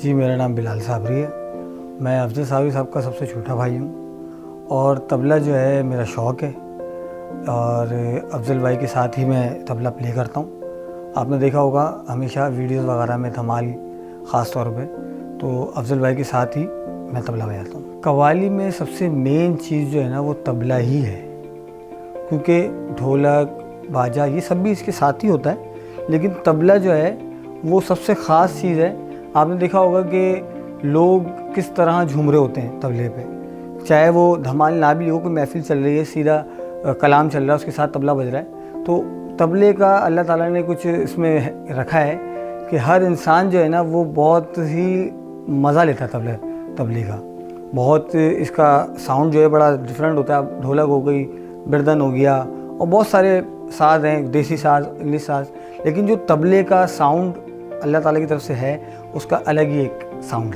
جی میرا نام بلال صابری ہے. میں افضل صابری صاحب کا سب سے چھوٹا بھائی ہوں اور طبلہ جو ہے میرا شوق ہے اور افضل بھائی کے ساتھ ہی میں طبلہ پلے کرتا ہوں. آپ نے دیکھا ہوگا ہمیشہ ویڈیوز وغیرہ میں دھمال خاص طور پہ تو افضل بھائی کے ساتھ ہی میں طبلہ بجاتا ہوں. قوالی میں سب سے مین چیز جو ہے نا وہ طبلہ ہی ہے، کیونکہ ڈھولک باجا یہ سب بھی اس کے ساتھ ہی ہوتا ہے، لیکن طبلہ جو ہے وہ سب سے خاص چیز ہے. آپ نے دیکھا ہوگا کہ لوگ کس طرح جھوم رہے ہوتے ہیں طبلے پہ، چاہے وہ دھمال نہ بھی ہو، کوئی محفل چل رہی ہے، سیدھا کلام چل رہا ہے، اس کے ساتھ طبلہ بج رہا ہے. تو طبلے کا اللہ تعالیٰ نے کچھ اس میں رکھا ہے کہ ہر انسان جو ہے نا وہ بہت ہی مزہ لیتا ہے طبلے کا. بہت اس کا ساؤنڈ جو ہے بڑا ڈفرینٹ ہوتا ہے. ڈھولک ہو گئی، بردن ہو گیا اور بہت سارے ساز ہیں، دیسی ساز، انگلش ساز، لیکن جو طبلے کا ساؤنڈ اللہ تعالیٰ کی طرف سے ہے اس کا الگ ہی ایک ساؤنڈ ہے.